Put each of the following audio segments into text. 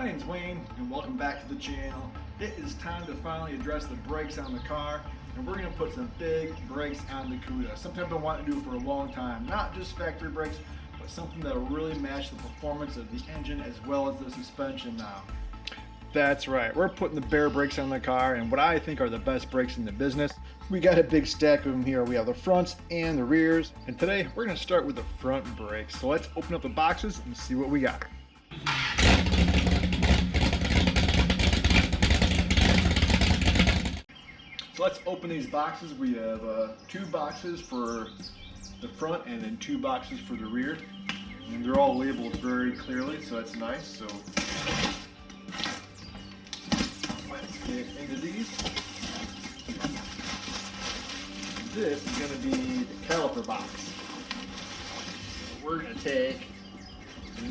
My name's Wayne and welcome back to the channel. It is time to finally address the brakes on the car, and we're going to put some big brakes on the Cuda. Something I've been wanting to do for a long time. Not just factory brakes, but something that will really match the performance of the engine as well as the suspension now. That's right, we're putting the Baer brakes on the car, and what I think are the best brakes in the business. We got a big stack of them here. We have the fronts and the rears, and today we're going to start with the front brakes. So let's open up the boxes and see what we got. So let's open these boxes. We have two boxes for the front and then two boxes for the rear. And they're all labeled very clearly, so that's nice. So let's get into these. This is going to be the caliper box. So we're going to take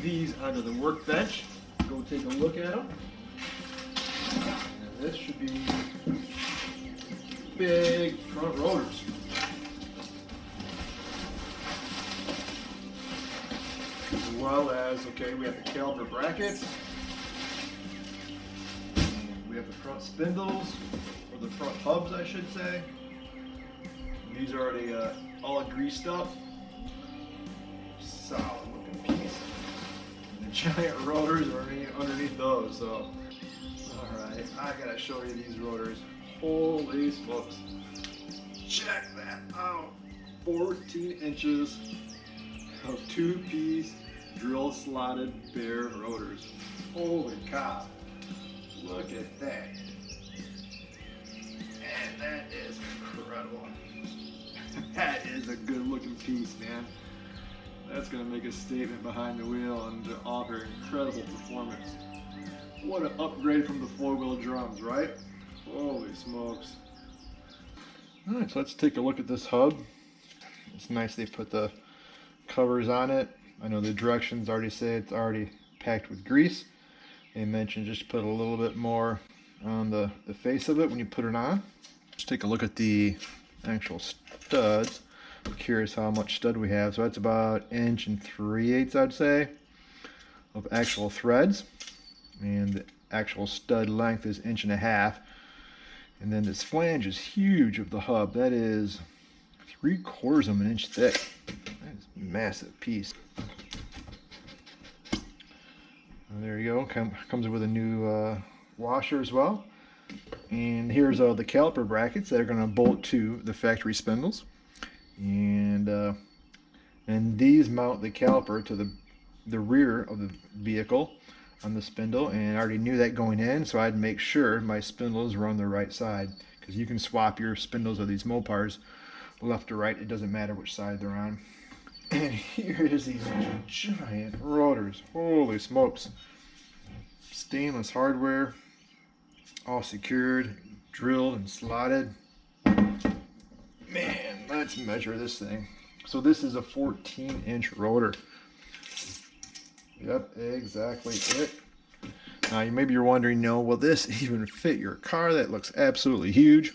these onto the workbench, go take a look at them. And this should be big front rotors. As well as, okay, we have the caliper brackets. And we have the front spindles, or the front hubs, I should say. These are already all greased up. Solid looking piece. And the giant rotors are underneath those, so. Alright, I gotta show you these rotors. Holy smokes. Check that out. 14 inches of two-piece drill slotted Baer rotors. Holy cow. Look at that. And that is incredible. That is a good looking piece, man. That's going to make a statement behind the wheel and offer incredible performance. What an upgrade from the four-wheel drums, right? Holy smokes. Alright, so let's take a look at this hub. It's nice they put the covers on it. I know the directions already say it's already packed with grease. They mentioned just put a little bit more on the face of it when you put it on. Let's take a look at the actual studs. I'm curious how much stud we have. So that's about 1 3/8 I'd say of actual threads, and the actual stud length is 1.5 inches. And then this flange is huge of the hub. That is 3/4 of an inch thick. That is a massive piece. And there you go. Comes with a new washer as well. And here's the caliper brackets that are going to bolt to the factory spindles. And these mount the caliper to the rear of the vehicle on the spindle, and I already knew that going in, so I'd make sure my spindles were on the right side, because you can swap your spindles of these Mopars left to right. It doesn't matter which side they're on. And here is these giant rotors. Holy smokes. Stainless hardware, all secured, drilled and slotted. Man, let's measure this thing. So this is a 14-inch rotor. Yep, exactly it. Now maybe you're wondering, no, will this even fit your car? That looks absolutely huge.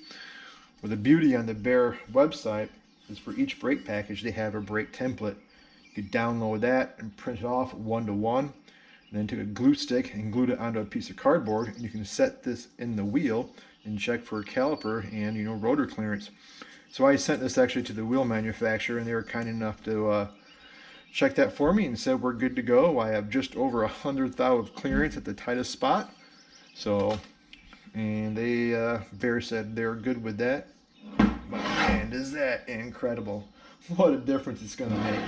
Well, the beauty on the Baer website is for each brake package they have a brake template. You could download that and print it off 1-to-1, and then take a glue stick and glue it onto a piece of cardboard, and you can set this in the wheel and check for caliper and rotor clearance. So I sent this actually to the wheel manufacturer, and they were kind enough to check that for me and said we're good to go. I have just over 100 thou of clearance at the tightest spot. So, and they Baer said they're good with that. But man, is that incredible! What a difference it's going to make.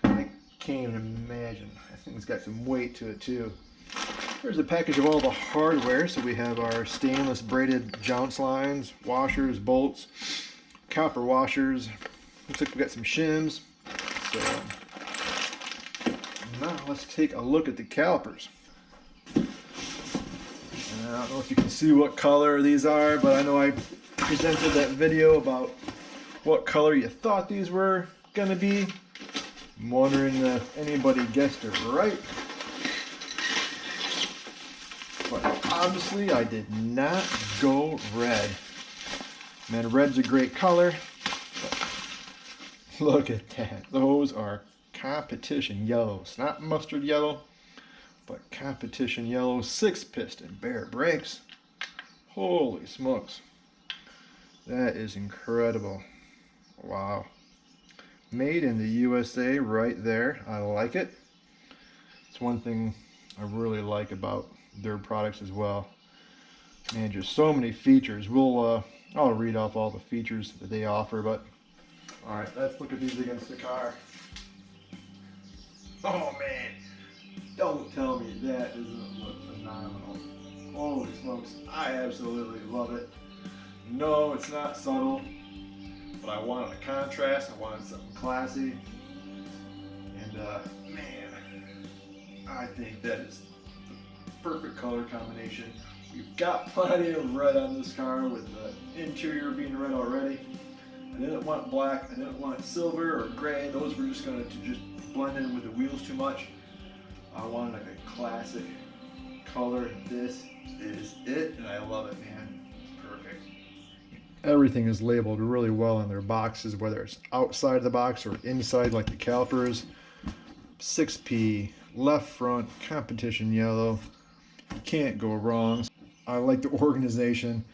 I can't even imagine. I think it's got some weight to it too. Here's a package of all the hardware. So we have our stainless braided jounce lines, washers, bolts, copper washers. Looks like we got some shims. So now let's take a look at the calipers. And I don't know if you can see what color these are, but I know I presented that video about what color you thought these were gonna be. I'm wondering if anybody guessed it right. But obviously I did not go red. Man, red's a great color. But look at that. Those are competition yellows, not mustard yellow, But competition yellow 6-piston Baer brakes. Holy smokes. That is incredible. Wow. Made in the USA right there. I like it. It's one thing I really like about their products as well. Man, just so many features. I'll read off all the features that they offer, but all right, let's look at these against the car. Oh man, don't tell me that doesn't look phenomenal. Holy smokes, I absolutely love it. No, it's not subtle, but I wanted a contrast, I wanted something classy. And man, I think that is the perfect color combination. We've got plenty of red on this car with the interior being red already. I didn't want black, I didn't want silver or gray. Those were just going to just blend in with the wheels too much. I wanted like a classic color. This is it, and I love it, man. It's perfect. Everything is labeled really well in their boxes, whether it's outside the box or inside, like the calipers. 6P, left front, competition yellow. You can't go wrong. I like the organization.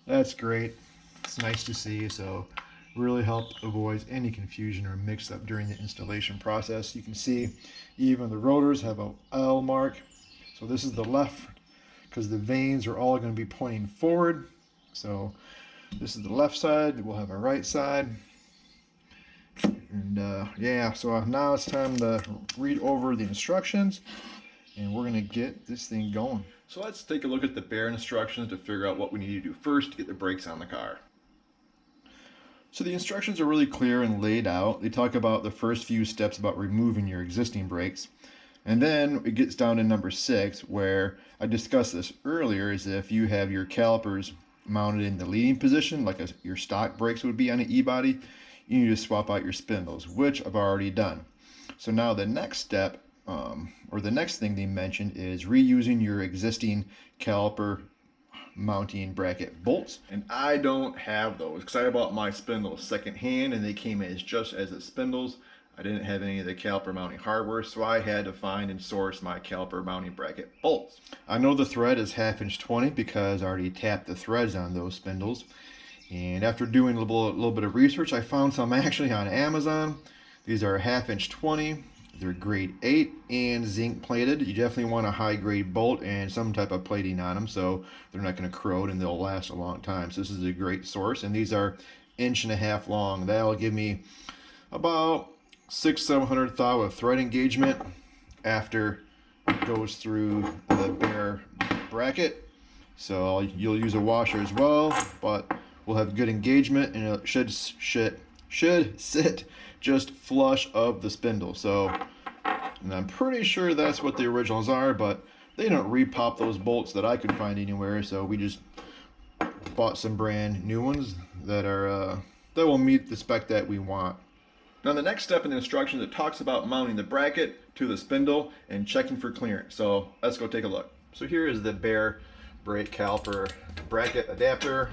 That's great. It's nice to see. So really helped avoid any confusion or mix up during the installation process. You can see even the rotors have a L mark. So this is the left, because the vanes are all going to be pointing forward. So this is the left side. We'll have a right side. And yeah, so now it's time to read over the instructions, and we're going to get this thing going. So let's take a look at the Baer instructions to figure out what we need to do first to get the brakes on the car. So the instructions are really clear and laid out. They talk about the first few steps about removing your existing brakes. And then it gets down to number 6, where I discussed this earlier, is if you have your calipers mounted in the leading position, like your stock brakes would be on an E-body, you need to swap out your spindles, which I've already done. So now the next step, or the next thing they mentioned, is reusing your existing caliper mounting bracket bolts, and I don't have those because I bought my spindles secondhand and they came as just as the spindles. I didn't have any of the caliper mounting hardware, so I had to find and source my caliper mounting bracket bolts. I know the thread is 1/2 inch 20 because I already tapped the threads on those spindles, and after doing a little bit of research, I found some actually on Amazon. These are 1/2 inch 20. They're grade 8 and zinc plated. You definitely want a high grade bolt and some type of plating on them so they're not going to corrode and they'll last a long time. So this is a great source, and these are 1.5 inches long. That'll give me about 600-700 thou of thread engagement after it goes through the Baer bracket. So you'll use a washer as well, but we'll have good engagement, and it should sit just flush of the spindle. So, and I'm pretty sure that's what the originals are, but they don't repop those bolts that I could find anywhere. So we just bought some brand new ones that are that will meet the spec that we want. Now the next step in the instructions, it talks about mounting the bracket to the spindle and checking for clearance. So let's go take a look. So here is the Baer brake caliper bracket adapter,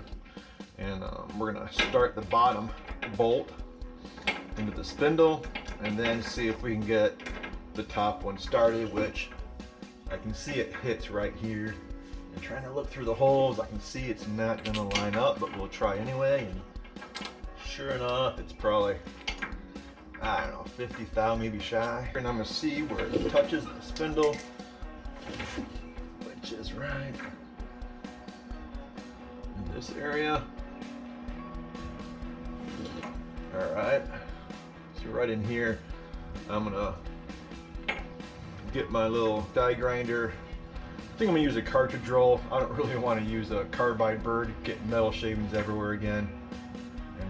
and we're gonna start the bottom bolt into the spindle and then see if we can get the top one started, which I can see it hits right here. And trying to look through the holes, I can see it's not gonna line up, but we'll try anyway. And sure enough, it's probably, I don't know, 50 thou, maybe shy. And I'm gonna see where it touches the spindle, which is right in this area. All right. So right in here, I'm gonna get my little die grinder. I think I'm gonna use a cartridge roll. I don't really want to use a carbide bird, get metal shavings everywhere again.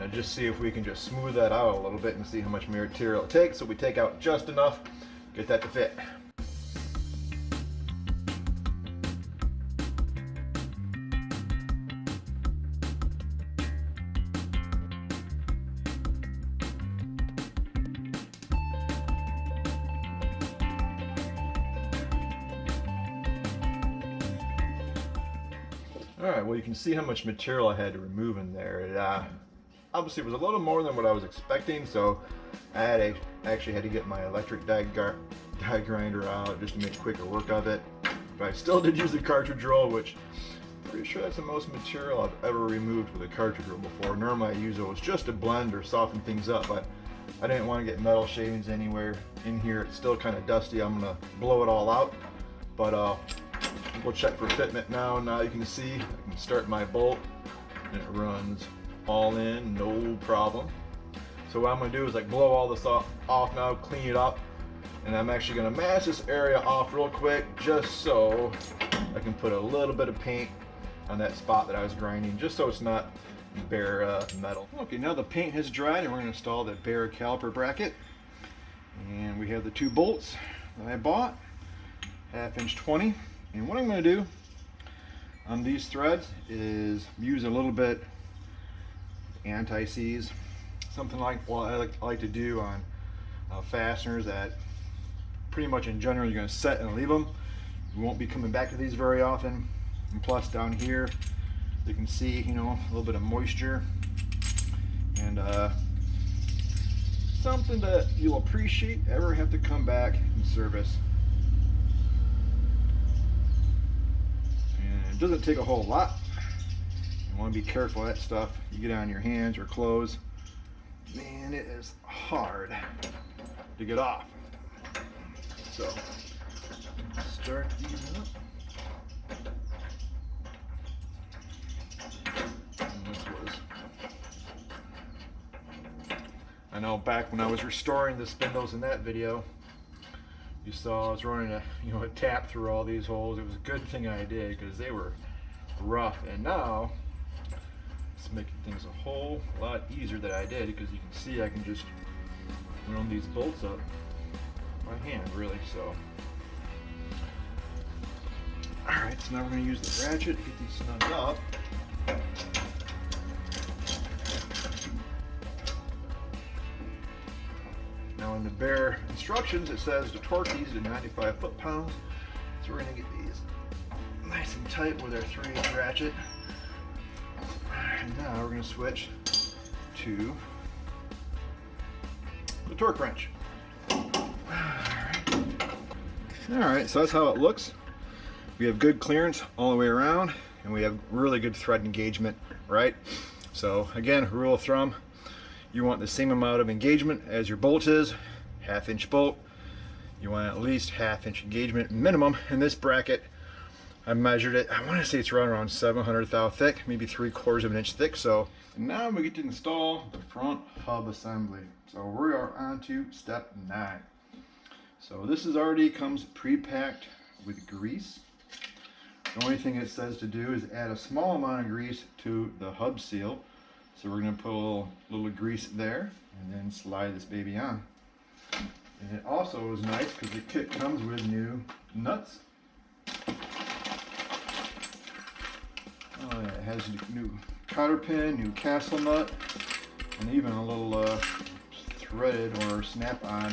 And just see if we can just smooth that out a little bit and see how much material it takes. So we take out just enough, get that to fit. Alright, well you can see how much material I had to remove in there. It obviously was a little more than what I was expecting, so I actually had to get my electric die die grinder out just to make quicker work of it. But I still did use the cartridge roll, which I'm pretty sure that's the most material I've ever removed with a cartridge roll before. Normally I use those just to blend or soften things up, but I didn't want to get metal shavings anywhere in here. It's still kind of dusty. I'm gonna blow it all out, but we'll check for fitment now. Now you can see I can start my bolt and it runs all in, no problem. So what I'm gonna do is like blow all this off now, clean it up, and I'm actually gonna mask this area off real quick just so I can put a little bit of paint on that spot that I was grinding, just so it's not bare metal. Okay, now the paint has dried and we're gonna install the Baer caliper bracket. And we have the 2 bolts that I bought, 1/2 inch 20. And what I'm gonna do on these threads is use a little bit anti-seize, something like what I like to do on fasteners that pretty much in general you're going to set and leave them. You won't be coming back to these very often. And plus down here you can see, you know, a little bit of moisture, and something that you'll appreciate ever have to come back and service. And it doesn't take a whole lot. You want to be careful of that stuff you get on your hands or clothes. Man, it is hard to get off. So start these up. And this was, I know back when I was restoring the spindles in that video, you saw I was running a tap through all these holes. It was a good thing I did because they were rough, and now it's making things a whole lot easier that I did, because you can see I can just run these bolts up by hand, really. So alright, so now we're going to use the ratchet to get these snugged up. Now in the Baer instructions it says to torque these to 95 foot-pounds, so we're going to get these nice and tight with our 3/8 ratchet. And now we're going to switch to the torque wrench. Alright, so that's how it looks. We have good clearance all the way around, and we have really good thread engagement, right? So again, rule of thumb, you want the same amount of engagement as your bolt is, 1/2 inch bolt. You want at least 1/2 inch engagement minimum. In this bracket, I measured it, I want to say it's around 700 thou thick, maybe 3/4 of an inch thick. So now we get to install the front hub assembly. So we are on to step 9. So this is already comes pre-packed with grease. The only thing it says to do is add a small amount of grease to the hub seal. So we're going to put a little grease there and then slide this baby on. And it also is nice because the kit comes with new nuts. Oh yeah, it has a new cotter pin, new castle nut, and even a little threaded or snap-on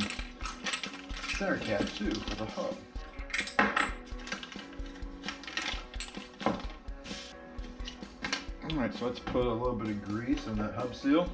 center cap too for the hub. Alright, so let's put a little bit of grease on that hub seal.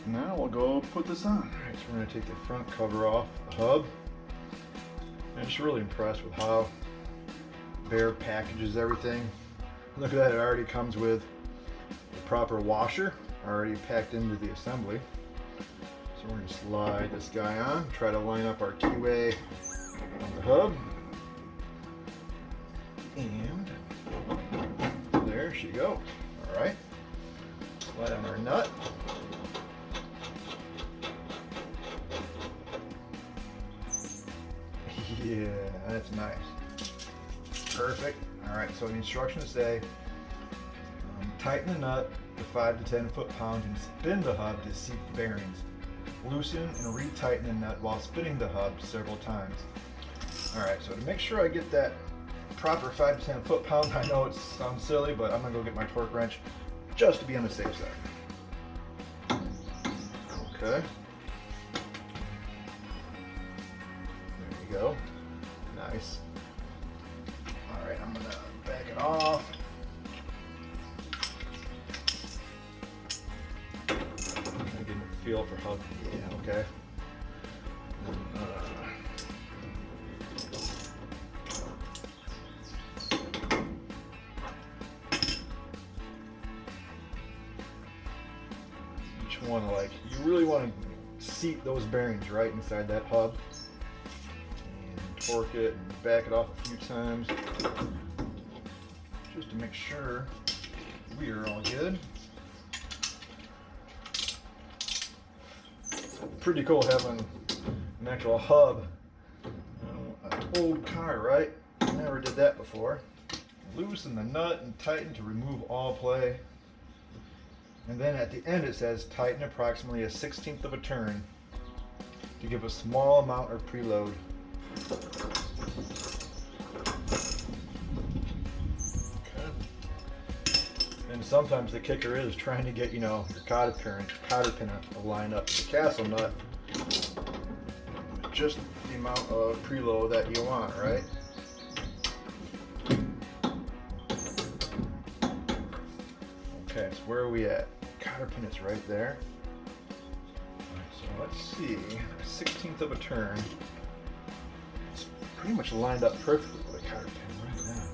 Now we'll go put this on. Alright, so we're going to take the front cover off the hub. I'm just really impressed with how Baer packages everything. Look at that, it already comes with the proper washer already packed into the assembly. So we're going to slide this guy on, try to line up our keyway on the hub. And there she goes. Alright, slide on our nut. Yeah, that's nice. Perfect. Alright, so the instructions say tighten the nut to 5 to 10 foot-pounds and spin the hub to seat the bearings. Loosen and retighten the nut while spinning the hub several times. Alright, so to make sure I get that proper 5 to 10 foot-pounds, I know it sounds silly, but I'm going to go get my torque wrench just to be on the safe side. Okay. go. Nice. All right, I'm gonna back it off. I'm getting a feel for how, yeah, okay. Each one, like, you really want to seat those bearings right inside that hub and torque it and back it off a few times just to make sure we are all good. It's pretty cool having an actual hub. An old car, right? Never did that before. Loosen the nut and tighten to remove all play. And then at the end it says tighten approximately a 1/16 of a turn to give a small amount of preload. Okay. And sometimes the kicker is trying to get, you know, your cotter pin to line up with the castle nut. Just the amount of preload that you want, right? Okay, so where are we at? Cotter pin is right there. Alright, so let's see. 1/16 of a turn. It's pretty much lined up perfectly with a cotter pin right now.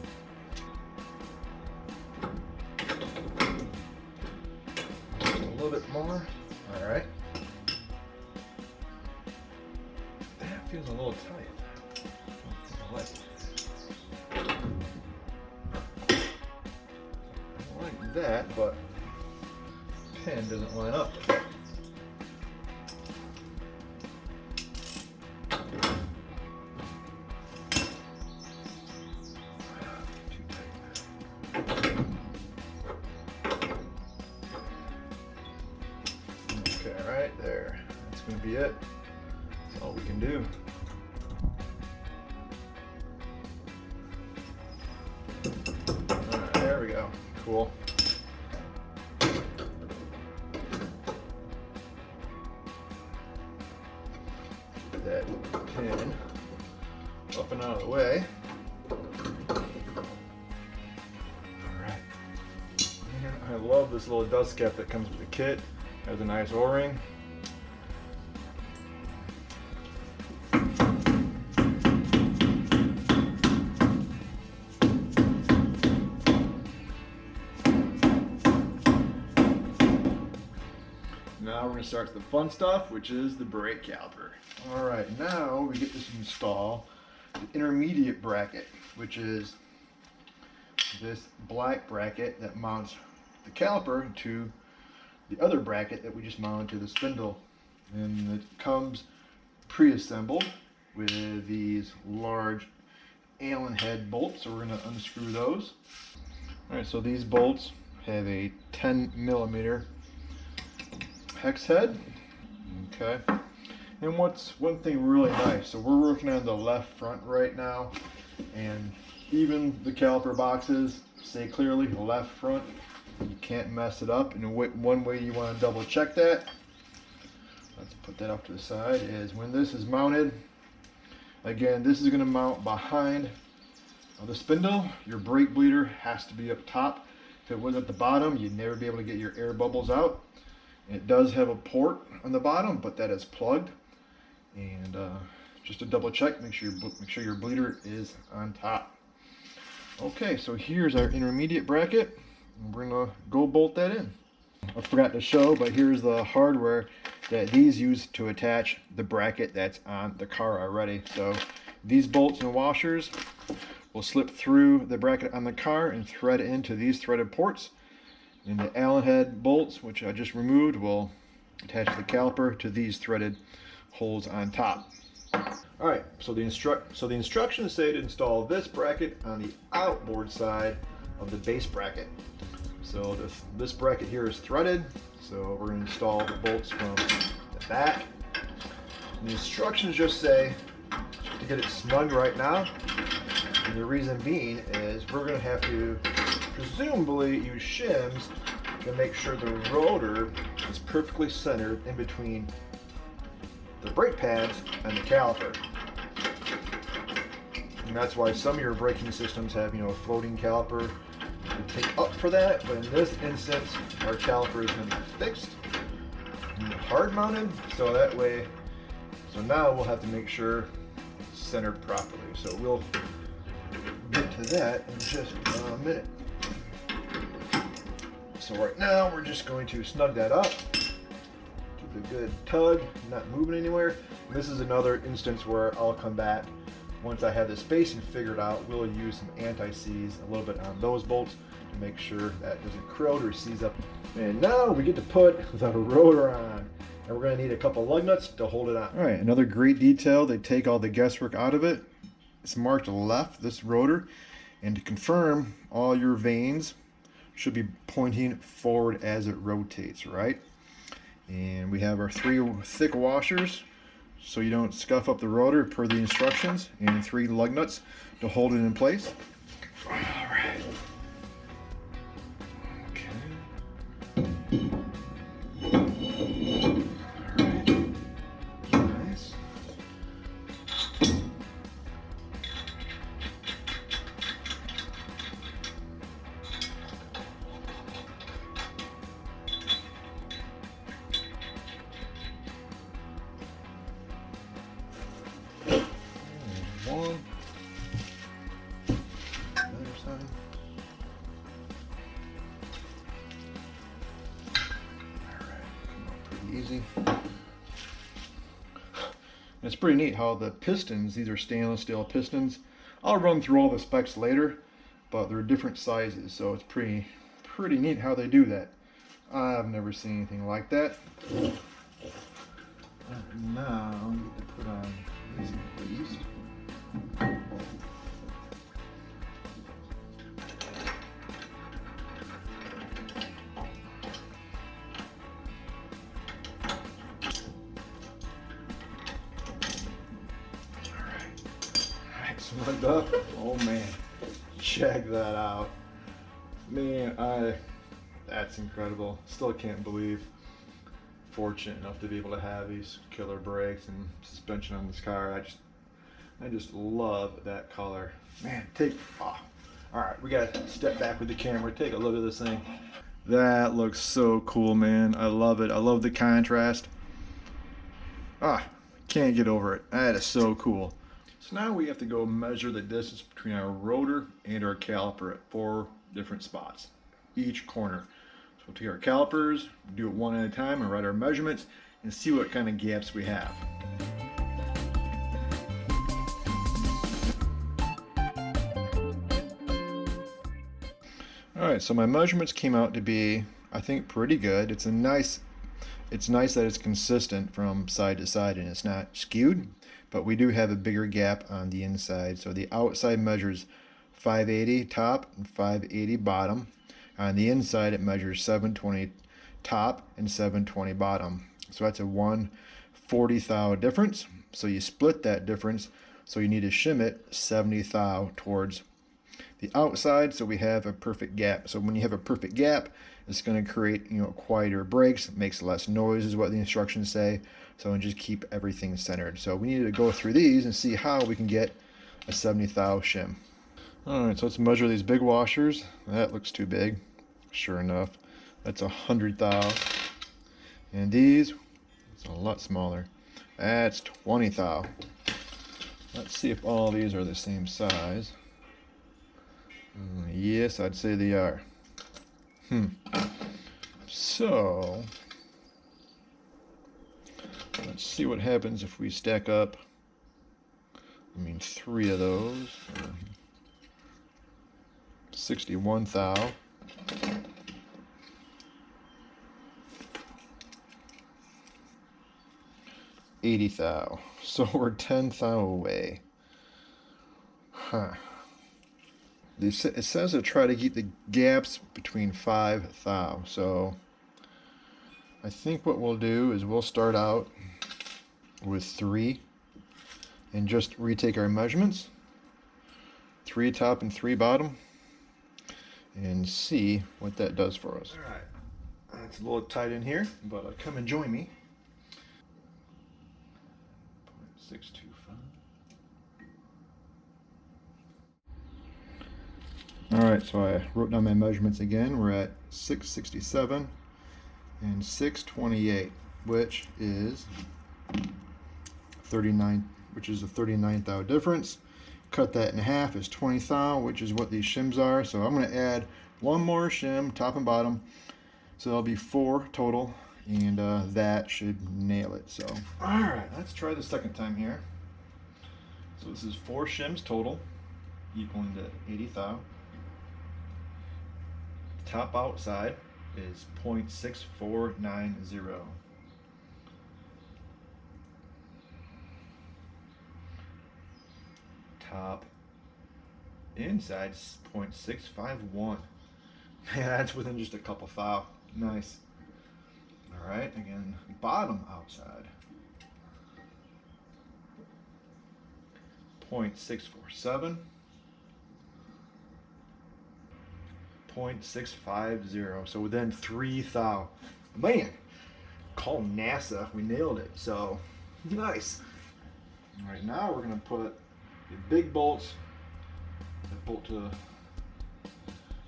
Just a little bit more. Alright. That feels a little tight. I like that, but pin doesn't line up. Too tight. Okay, right there. That's going to be it. That's all we can do. Alright, there we go. Cool. That pin up and out of the way. Alright. I love this little dust cap that comes with the kit. Has a nice O-ring. Now we're going to start the fun stuff, which is the brake caliper. Alright, now we get to install the intermediate bracket, which is this black bracket that mounts the caliper to the other bracket that we just mounted to the spindle. And it comes pre-assembled with these large Allen head bolts, so we're going to unscrew those. Alright, so these bolts have a 10mm hex head. Okay. And what's one thing really nice, so we're working on the left front right now, and even the caliper boxes say clearly left front. You can't mess it up. And one way you want to double check that, let's put that off to the side, is when this is mounted, again, this is going to mount behind the spindle. Your brake bleeder has to be up top. If it was at the bottom, you'd never be able to get your air bubbles out. It does have a port on the bottom, but that is plugged. And just to double check, make sure your bleeder is on top. Okay, so here's our intermediate bracket. And we're gonna go bolt that in. I forgot to show, but here's the hardware that these use to attach the bracket that's on the car already. So these bolts and washers will slip through the bracket on the car and thread into these threaded ports. And the Allen head bolts, which I just removed, will attach the caliper to these threaded holes on top. Alright, so the instructions say to install this bracket on the outboard side of the base bracket. So this bracket here is threaded, so we're going to install the bolts from the back. And the instructions just say to get it snug right now, and the reason being is we're going to have to presumably use shims to make sure the rotor is perfectly centered in between the brake pads and the caliper. And that's why some of your braking systems have, a floating caliper to take up for that. But in this instance, our caliper is going to be fixed and hard mounted, so that way. So now we'll have to make sure it's centered properly. So we'll get to that in just a minute. So right now we're just going to snug that up. Give it a good tug, not moving anywhere. And this is another instance where I'll come back once I have the spacing figured out. We'll use some anti-seize a little bit on those bolts to make sure that doesn't corrode or seize up. And now we get to put the rotor on. And we're going to need a couple lug nuts to hold it on. All right, another great detail. They take all the guesswork out of it. It's marked left, this rotor. And to confirm, all your vanes should be pointing forward as it rotates, right? And we have our 3 thick washers so you don't scuff up the rotor per the instructions, and 3 lug nuts to hold it in place. All right. Okay. One. Other side. Alright, come on, pretty easy. And it's pretty neat how the pistons, these are stainless steel pistons. I'll run through all the specs later, but they're different sizes, so it's pretty neat how they do that. I've never seen anything like that. And now I need to put on these beast. Snugged up. Oh man, check that out. Man, that's incredible. Still can't believe fortunate enough to be able to have these killer brakes and suspension on this car. I just love that color. Man, all right, we gotta step back with the camera, take a look at this thing. That looks so cool, man. I love it. I love the contrast. Can't get over it. That is so cool. So now we have to go measure the distance between our rotor and our caliper at 4 different spots, each corner. So we'll take our calipers, do it one at a time, and write our measurements and see what kind of gaps we have. All right, so my measurements came out to be, I think, pretty good. It's nice that it's consistent from side to side and it's not skewed, but we do have a bigger gap on the inside. So the outside measures 580 top and 580 bottom. On the inside, it measures 720 top and 720 bottom. So that's a 140 thou difference. So you split that difference. So you need to shim it 70 thou towards the outside, so we have a perfect gap. So when you have a perfect gap, it's going to create, quieter brakes, makes less noise is what the instructions say. So just keep everything centered. So we need to go through these and see how we can get a 70 thou shim. All right, so let's measure these big washers. That looks too big. Sure enough, that's 100 thou. And these, it's a lot smaller. That's 20 thou. Let's see if all these are the same size. Yes, I'd say they are. So, let's see what happens if we stack up, 3 of those. 61 thou. 80 thou. So we're 10 thou away. It says to try to keep the gaps between 5 thou. So I think what we'll do is we'll start out with 3 and just retake our measurements. 3 top and 3 bottom. And see what that does for us. All right, it's a little tight in here, but come and join me. 0.625. All right, so I wrote down my measurements again. We're at 667 and 628, which is 39, which is a 39 thou difference. Cut that in half is 20 thou, which is what these shims are. So I'm going to add one more shim, top and bottom. So that'll be 4 total, and that should nail it. So, all right, let's try the second time here. So this is 4 shims total, equaling to 80 thou. Top outside is 0.6490. Top inside is 0.651. Man, that's within just a couple thou. Nice. All right, again, bottom outside 0.647. 0.650, so within 3 thou. Man, call NASA, we nailed it. So nice. All right, now we're gonna put the big bolts that bolt to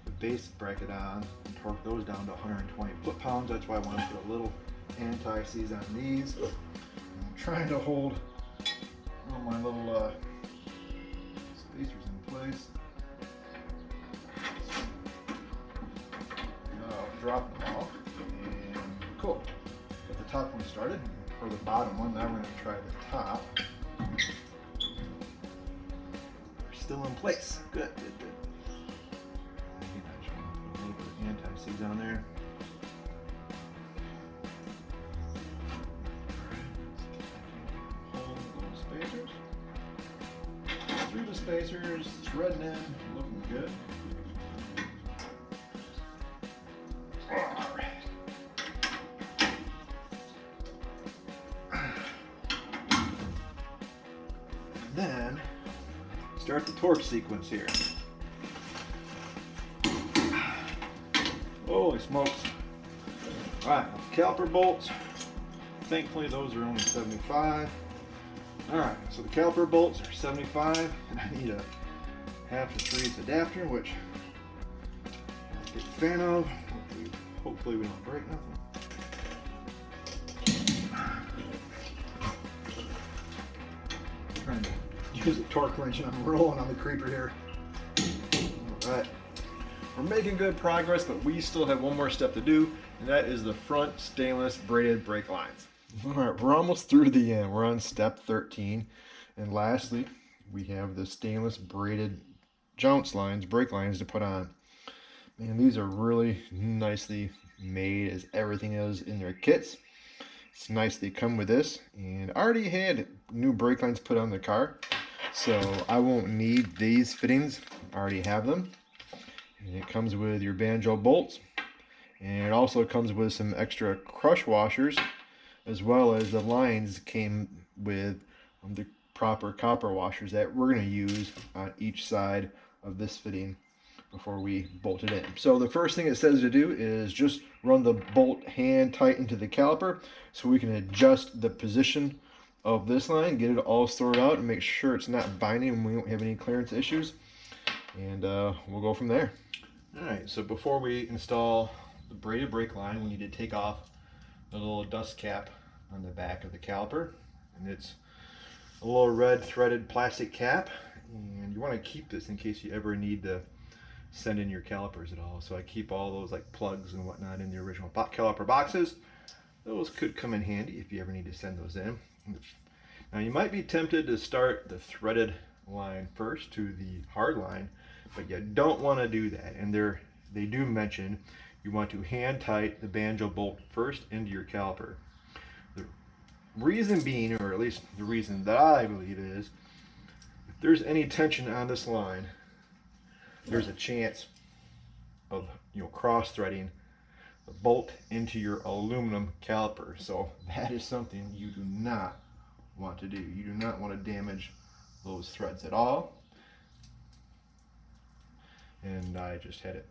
the base bracket on and torque those down to 120 foot-pounds. That's why I want to put a little anti-seize on these. I'm trying to hold all my little spacers in place. Drop them off, and cool. Get the top one started, or the bottom one. Now we're going to try the top. They're still in place. Good, good, good. Again, I just want to put a little bit of anti-seize on there. Hold those spacers. Through the spacers, threading in, looking good. Then start the torque sequence here. Holy smokes. Alright, caliper bolts. Thankfully those are only 75. Alright, so the caliper bolts are 75, and I need a 1/2 adapter, which I'm a big fan of. Hopefully we don't break nothing. Trying to use a torque wrench and I'm rolling on the creeper here. Alright, we're making good progress, but we still have one more step to do, and that is the front stainless braided brake lines. Alright, we're almost through the end. We're on step 13, and lastly we have the stainless braided jounce lines, brake lines to put on. Man, these are really nicely made, as everything is in their kits. It's nice they come with this, and I already had new brake lines put on the car, so I won't need these fittings. I already have them. And it comes with your banjo bolts, and it also comes with some extra crush washers, as well as the lines came with the proper copper washers that we're going to use on each side of this fitting before we bolt it in. So the first thing it says to do is just run the bolt hand tight into the caliper so we can adjust the position of this line, get it all sorted out, and make sure it's not binding and we won't have any clearance issues. And we'll go from there. All right, so before we install the braided brake line, we need to take off the little dust cap on the back of the caliper. And it's a little red threaded plastic cap, and you want to keep this in case you ever need to send in your calipers at all. So I keep all those like plugs and whatnot in the original caliper boxes. Those could come in handy if you ever need to send those in. Now you might be tempted to start the threaded line first to the hard line, but you don't want to do that. And they do mention you want to hand tight the banjo bolt first into your caliper. The reason being, or at least the reason that I believe, is if there's any tension on this line, there's a chance of cross threading the bolt into your aluminum caliper. So that is something you do not want to do. You do not want to damage those threads at all. And I just had it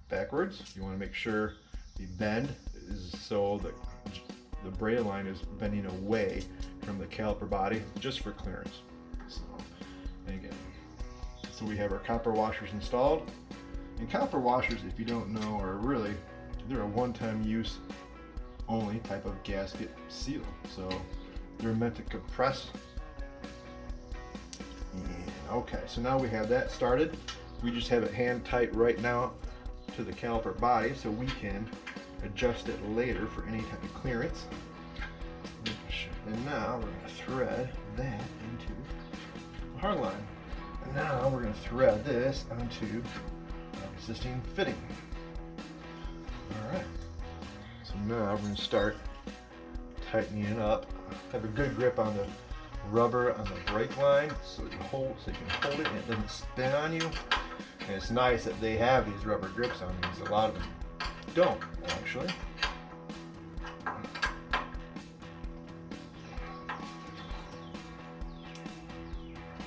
backwards. You want to make sure the bend is so that the braid line is bending away from the caliper body, just for clearance. So, and again, so we have our copper washers installed. And caliper washers, if you don't know, are really, they're a one-time use only type of gasket seal. So they're meant to compress. And okay, so now we have that started. We just have it hand tight right now to the caliper body so we can adjust it later for any type of clearance. And now we're going to thread that into the hard line. And now we're going to thread this onto our existing fitting. Alright, so now we're going to start tightening it up. Have a good grip on the rubber on the brake line so you can hold it and it doesn't spin on you. And it's nice that they have these rubber grips on these. A lot of them don't, actually.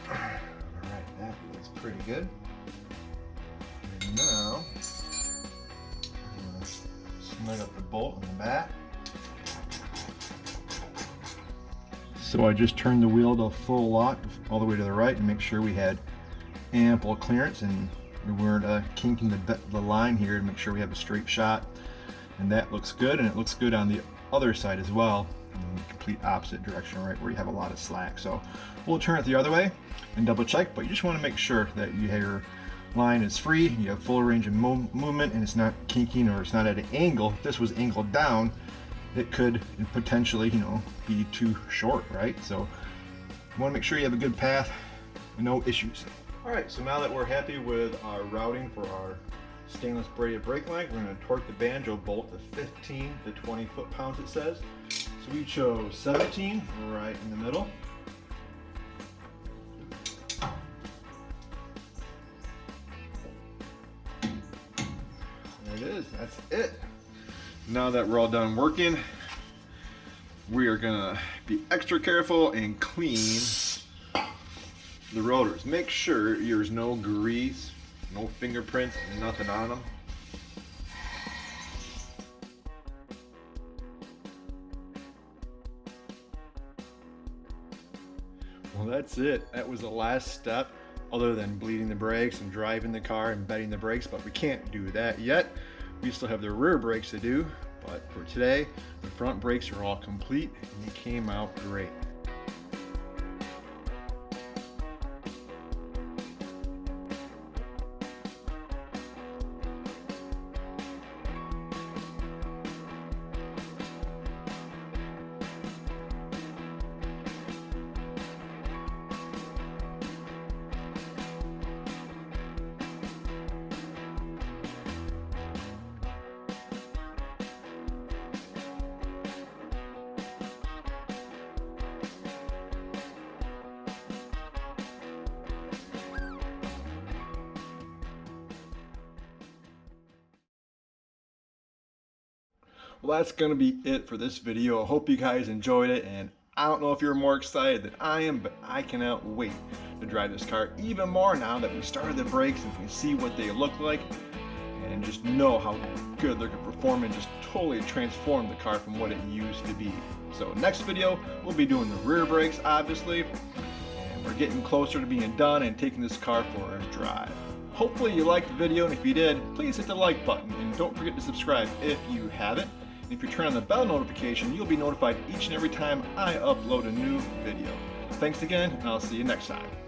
Alright, that is pretty good. And now, I'm going to snug up the bolt on the back. So I just turned the wheel to full lock all the way to the right and make sure we had ample clearance and we weren't kinking the line here to make sure we have a straight shot. And that looks good, and it looks good on the other side as well, in the complete opposite direction, right where you have a lot of slack. So we'll turn it the other way and double check, but you just want to make sure that your line is free, you have full range of movement, and it's not kinking or it's not at an angle. If this was angled down, it could potentially, be too short, right? So you want to make sure you have a good path and no issues. All right, so now that we're happy with our routing for our stainless braided brake line, we're going to torque the banjo bolt to 15 to 20 foot-pounds, it says. So we chose 17 right in the middle. There it is, that's it. Now that we're all done working, we are gonna be extra careful and clean the rotors. Make sure there's no grease, no fingerprints, nothing on them. Well, that's it. That was the last step, other than bleeding the brakes and driving the car and bedding the brakes, but we can't do that yet. We still have the rear brakes to do, but for today, the front brakes are all complete and they came out great. Well, that's going to be it for this video. I hope you guys enjoyed it, and I don't know if you're more excited than I am, but I cannot wait to drive this car even more now that we started the brakes and we can see what they look like and just know how good they're going to perform and just totally transform the car from what it used to be. So next video, we'll be doing the rear brakes, obviously, and we're getting closer to being done and taking this car for a drive. Hopefully you liked the video, and if you did, please hit the like button and don't forget to subscribe if you haven't. If you turn on the bell notification, you'll be notified each and every time I upload a new video. Thanks again, and I'll see you next time.